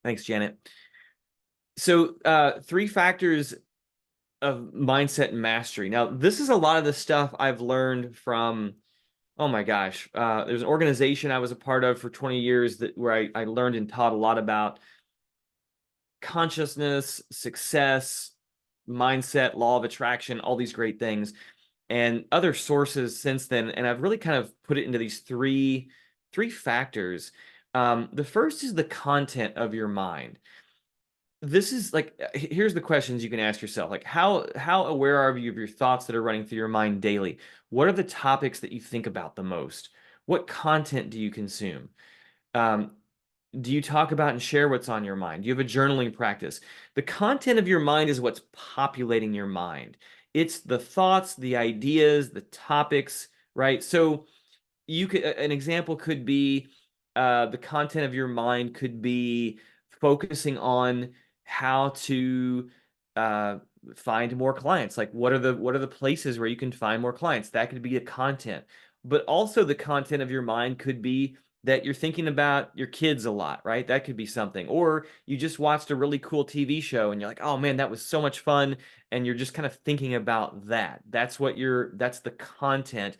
Thanks, Janet. So 3 factors of mindset and mastery. Now, this is a lot of the stuff I've learned from, oh my gosh, there's an organization I was a part of for 20 years where I learned and taught a lot about consciousness, success, mindset, law of attraction, all these great things, and other sources since then. And I've really kind of put it into these three factors. The first is the content of your mind. This is like, here's the questions you can ask yourself. Like, how aware are you of your thoughts that are running through your mind daily? What are the topics that you think about the most? What content do you consume? Do you talk about and share what's on your mind? Do you have a journaling practice? The content of your mind is what's populating your mind. It's the thoughts, the ideas, the topics, right? So an example could be the content of your mind could be focusing on how to find more clients. Like, what are the places where you can find more clients? That could be a content. But also the content of your mind could be that you're thinking about your kids a lot, right? That could be something. Or you just watched a really cool TV show and you're like, oh man, that was so much fun. And you're just kind of thinking about that. That's the content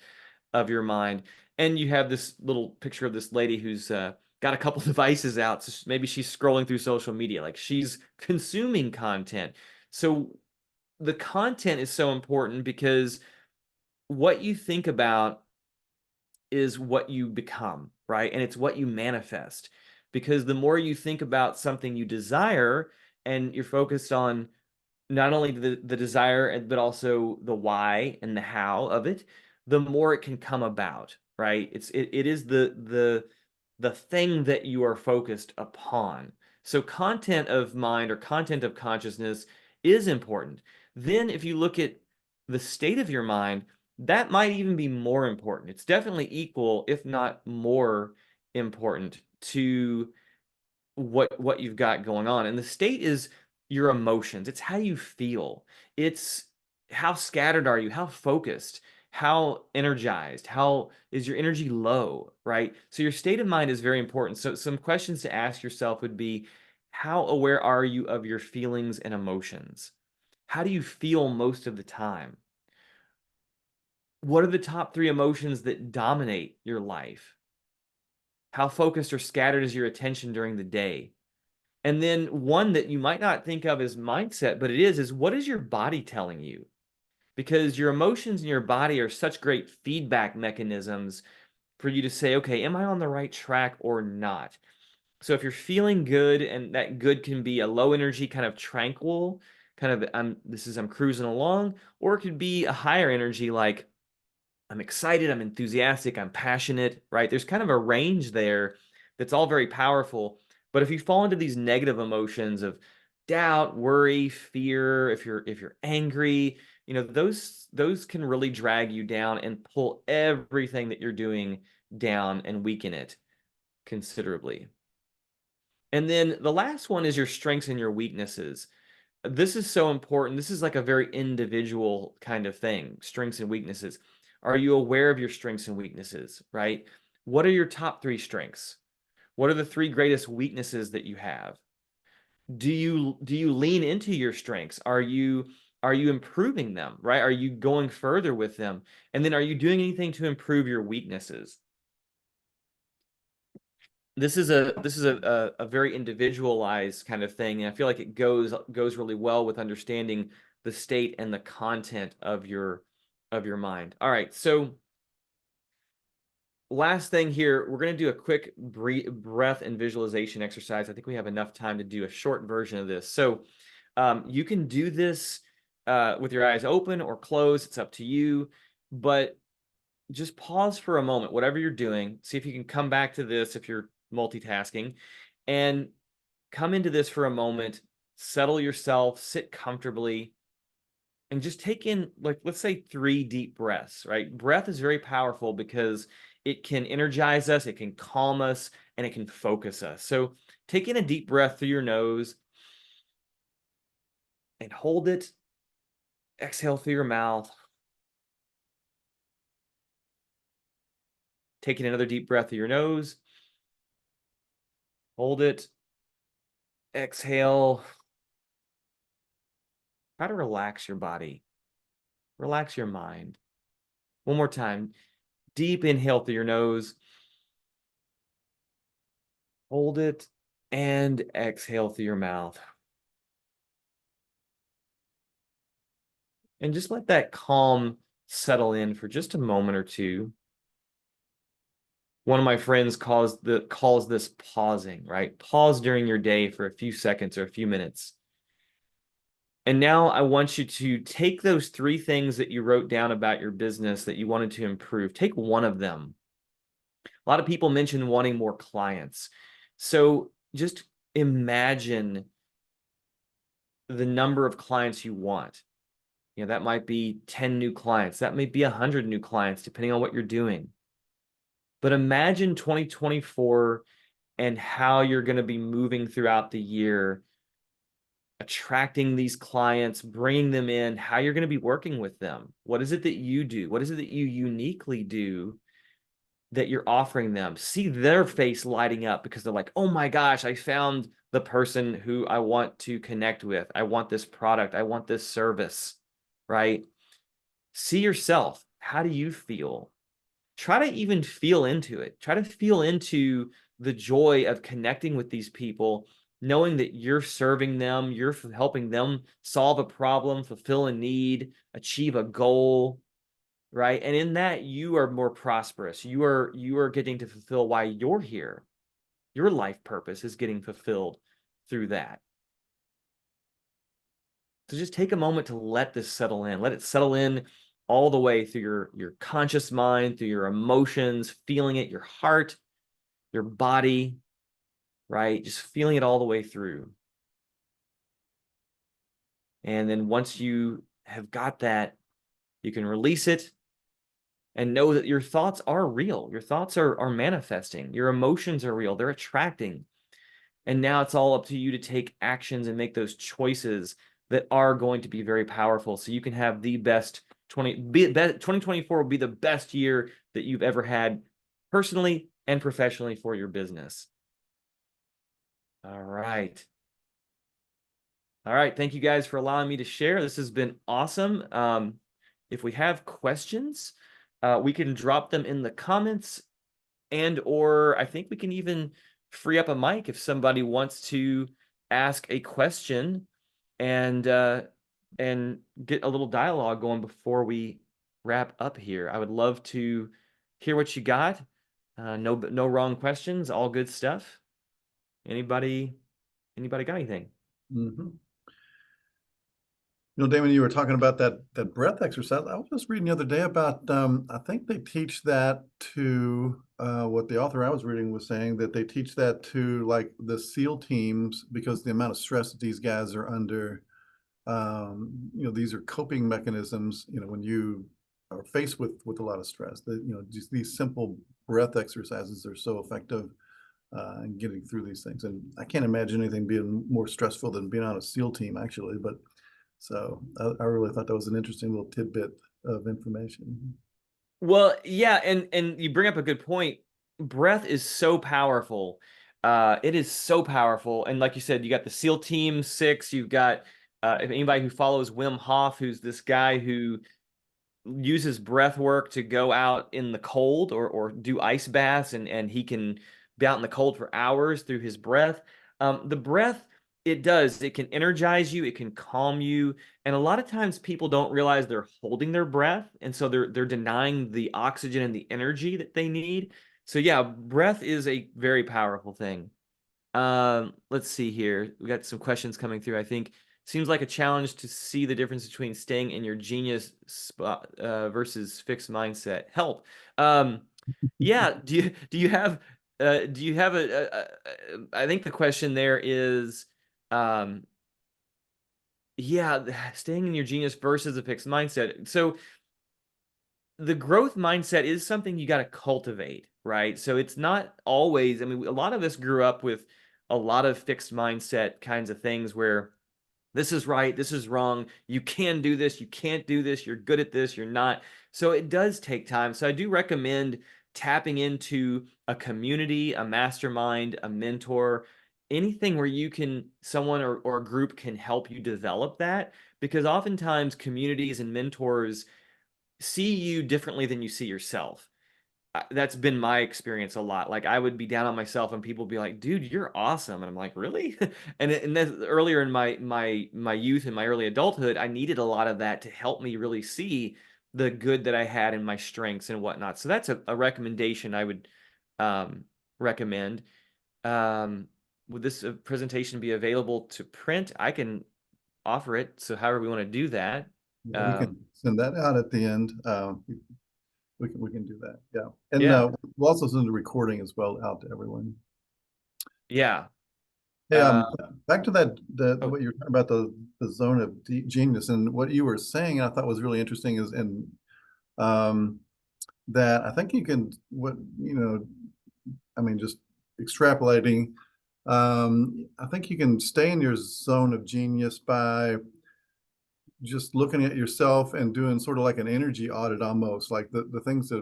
of your mind. And you have this little picture of this lady who's got a couple devices out. So maybe she's scrolling through social media, like she's consuming content. So the content is so important because what you think about is what you become, right? And it's what you manifest. Because the more you think about something you desire and you're focused on not only the desire, but also the why and the how of it, the more it can come about, right? It is the thing that you are focused upon. So content of mind or content of consciousness is important. Then if you look at the state of your mind, that might even be more important. It's definitely equal, if not more important to what you've got going on. And the state is your emotions. It's how you feel. It's how scattered are you? How focused? How energized? How is your energy low, right? So your state of mind is very important. So some questions to ask yourself would be, how aware are you of your feelings and emotions? How do you feel most of the time? What are the top 3 emotions that dominate your life? How focused or scattered is your attention during the day? And then one that you might not think of as mindset, but it is what is your body telling you? Because your emotions and your body are such great feedback mechanisms for you to say, okay, am I on the right track or not? So if you're feeling good, and that good can be a low energy, kind of tranquil, kind of I'm cruising along, or it could be a higher energy like I'm excited, I'm enthusiastic, I'm passionate, right? There's kind of a range there that's all very powerful. But if you fall into these negative emotions of doubt, worry, fear, if you're angry, those can really drag you down and pull everything that you're doing down and weaken it considerably. And then the last one is your strengths and your weaknesses. This is so important. This is like a very individual kind of thing, strengths and weaknesses. Are you aware of your strengths and weaknesses, right? What are your top 3 strengths? What are the 3 greatest weaknesses that you have? Do you lean into your strengths? Are you improving them, right? Are you going further with them? And then are you doing anything to improve your weaknesses? This is a very individualized kind of thing, and I feel like it goes really well with understanding the state and the content of your mind. All right, so last thing here, we're going to do a quick breath and visualization exercise. I think we have enough time to do a short version of this. So you can do this with your eyes open or closed. It's up to you, but just pause for a moment, whatever you're doing. See if you can come back to this if you're multitasking, and come into this for a moment, settle yourself, sit comfortably, and just take in, like, let's say 3 deep breaths, right? Breath is very powerful because it can energize us, it can calm us, and it can focus us. So take in a deep breath through your nose and hold it. Exhale through your mouth. Taking another deep breath through your nose. Hold it. Exhale. Try to relax your body. Relax your mind. One more time. Deep inhale through your nose. Hold it. And exhale through your mouth. And just let that calm settle in for just a moment or two. One of my friends calls this pausing, right? Pause during your day for a few seconds or a few minutes. And now I want you to take those 3 things that you wrote down about your business that you wanted to improve. Take one of them. A lot of people mention wanting more clients. So just imagine the number of clients you want. That might be 10 new clients. That may be 100 new clients, depending on what you're doing. But imagine 2024 and how you're going to be moving throughout the year, attracting these clients, bringing them in, how you're going to be working with them. What is it that you do? What is it that you uniquely do that you're offering them? See their face lighting up because they're like, oh my gosh, I found the person who I want to connect with. I want this product. I want this service, right? See yourself. How do you feel? Try to even feel into it. Try to feel into the joy of connecting with these people, knowing that you're serving them, you're helping them solve a problem, fulfill a need, achieve a goal, right? And in that, you are more prosperous. You are getting to fulfill why you're here. Your life purpose is getting fulfilled through that. So just take a moment to let this settle in. Let it settle in all the way through your conscious mind, through your emotions, feeling it, your heart, your body, right? Just feeling it all the way through. And then once you have got that, you can release it and know that your thoughts are real. Your thoughts are manifesting. Your emotions are real. They're attracting. And now it's all up to you to take actions and make those choices that are going to be very powerful. So you can have the best 2024 will be the best year that you've ever had personally and professionally for your business. All right. All right. Thank you guys for allowing me to share. This has been awesome. If we have questions, we can drop them in the comments, or I think we can even free up a mic if somebody wants to ask a question and get a little dialogue going before we wrap up here. I would love to hear what you got. No wrong questions, all good stuff. Anybody got anything? Mm-hmm. Damon, you were talking about that breath exercise. I was just reading the other day about, I think they teach that to, what the author I was reading was saying, that they teach that to like the SEAL teams because the amount of stress that these guys are under, these are coping mechanisms, when you are faced with a lot of stress, that, just these simple breath exercises are so effective in getting through these things. And I can't imagine anything being more stressful than being on a SEAL team, actually, but so I really thought that was an interesting little tidbit of information. Well, yeah, and you bring up a good point. Breath is so powerful. It is so powerful. And like you said, you got the SEAL Team 6. You've got if anybody who follows Wim Hof, who's this guy who uses breath work to go out in the cold or do ice baths, and he can be out in the cold for hours through his breath. The breath, it can energize you, it can calm you, and a lot of times people don't realize they're holding their breath, and so they're denying the oxygen and the energy that they need. So yeah, breath is a very powerful thing. Let's see here. We got some questions coming through. I think seems like a challenge to see the difference between staying in your genius spot versus fixed mindset. Help. Yeah. Do you have I think the question there is, yeah, staying in your genius versus a fixed mindset. So the growth mindset is something you got to cultivate, right? So it's not always, I mean, a lot of us grew up with a lot of fixed mindset kinds of things where this is right, this is wrong, you can do this, you can't do this, you're good at this, you're not. So it does take time. So I do recommend tapping into a community, a mastermind, a mentor, anything where someone or a group can help you develop that, because oftentimes communities and mentors see you differently than you see yourself. That's been my experience a lot. Like I would be down on myself and people would be like, dude, you're awesome. And I'm like, really? And then earlier in my youth and my early adulthood, I needed a lot of that to help me really see the good that I had in my strengths and whatnot. So that's a recommendation I would recommend. Would this presentation be available to print? I can offer it. So however we want to do that. We can send that out at the end. We can do that. Yeah. And Yeah. we'll also send a recording as well out to everyone. Yeah. Hey, back to that, Oh. what you were talking about, the zone of genius, and what you were saying, I thought was really interesting is, that I think you can, I mean, just extrapolating, I think you can stay in your zone of genius by just looking at yourself and doing sort of like an energy audit, almost like the things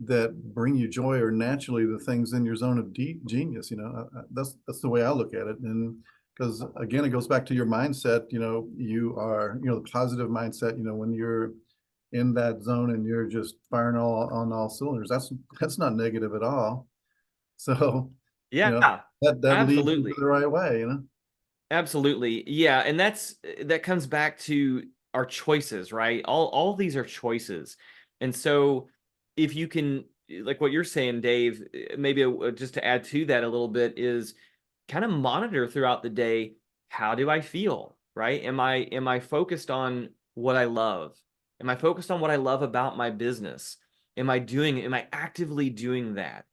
that bring you joy are naturally the things in your zone of genius. That's the way I look at it. And because again, it goes back to your mindset. You are, the positive mindset, when you're in that zone and you're just firing on all cylinders, that's not negative at all. So You know, Yeah, that leads you absolutely. the right way, you know? Absolutely. Yeah, and that comes back to our choices, right? All of these are choices. And so if you can, like what you're saying, Dave, maybe just to add to that a little bit is kind of monitor throughout the day, how do I feel, right? Am I focused on what I love? Am I focused on what I love about my business? Am I actively doing that?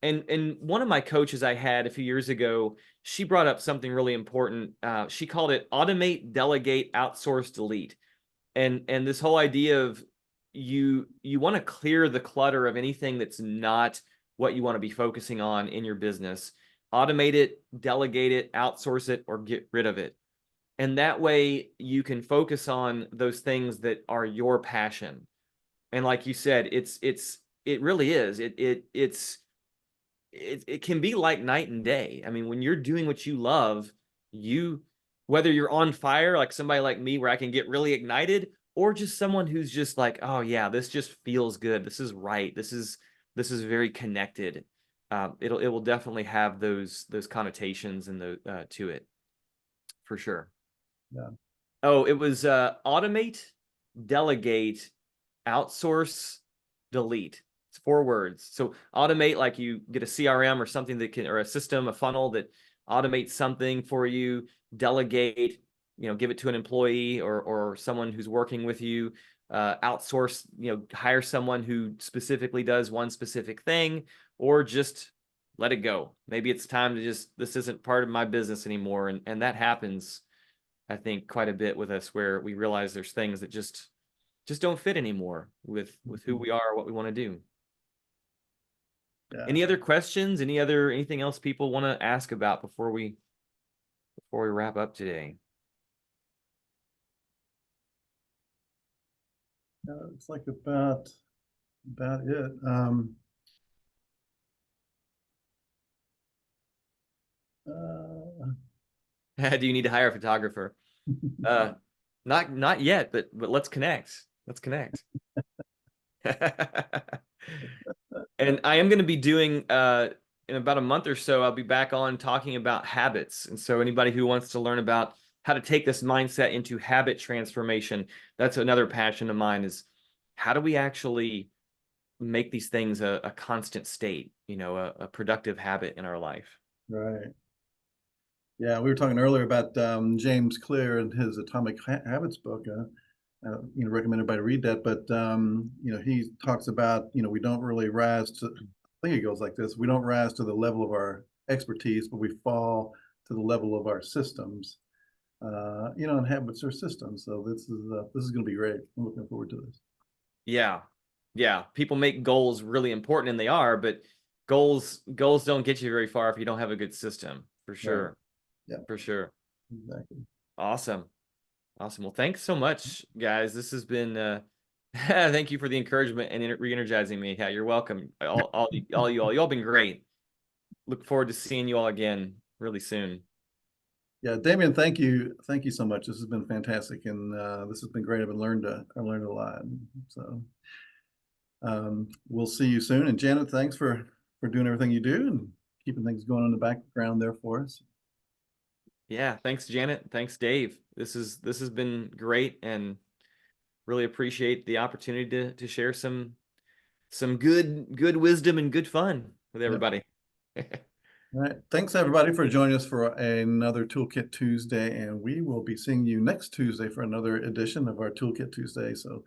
And one of my coaches I had a few years ago, she brought up something really important. She called it automate, delegate, outsource, delete. And this whole idea of you want to clear the clutter of anything that's not what you want to be focusing on in your business. Automate it, delegate it, outsource it, or get rid of it. And that way you can focus on those things that are your passion. And like you said, it really is. It can be like night and day. I mean, when you're doing what you love, you whether you're on fire like somebody like me where I can get really ignited, or just someone who's just like, oh yeah, this just feels good. This is right. This is very connected. It will definitely have those connotations and the to it for sure. Yeah. Oh, it was automate, delegate, outsource, delete. It's 4 words. So automate, like you get a CRM or something that can, or a system, a funnel that automates something for you. Delegate, give it to an employee or someone who's working with you. Outsource, hire someone who specifically does one specific thing, or just let it go. Maybe it's time to this isn't part of my business anymore. And that happens, I think, quite a bit with us, where we realize there's things that just don't fit anymore with who we are, what we want to do. Yeah. Any other questions? Anything else people want to ask about before we wrap up today? It's like about it. Do you need to hire a photographer? Not yet, but let's connect. Let's connect. And I am going to be doing in about a month or so, I'll be back on talking about habits. And so anybody who wants to learn about how to take this mindset into habit transformation, that's another passion of mine, is how do we actually make these things a constant state, a productive habit in our life. Right. Yeah, we were talking earlier about James Clear and his Atomic Habits book. Recommend everybody read that. But he talks about we don't really rise to. I think it goes like this: we don't rise to the level of our expertise, but we fall to the level of our systems. And habits are systems. So this is going to be great. I'm looking forward to this. Yeah. People make goals really important, and they are, but goals don't get you very far if you don't have a good system, for sure. Right. Yeah, for sure. Exactly. Awesome. Well, thanks so much, guys. This has been thank you for the encouragement and re-energizing me. Yeah, you're welcome. All you all been great. Look forward to seeing you all again really soon. Yeah, Damian, thank you so much. This has been fantastic, and this has been great. I learned a lot. So we'll see you soon. And Janet, thanks for doing everything you do and keeping things going in the background there for us. Yeah, thanks, Janet. Thanks, Dave. This has been great, and really appreciate the opportunity to share some good wisdom and good fun with everybody. Yep. All right. Thanks, everybody, for joining us for another Toolkit Tuesday, and we will be seeing you next Tuesday for another edition of our Toolkit Tuesday. So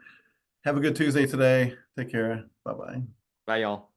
have a good Tuesday today. Take care. Bye-bye. Bye, y'all.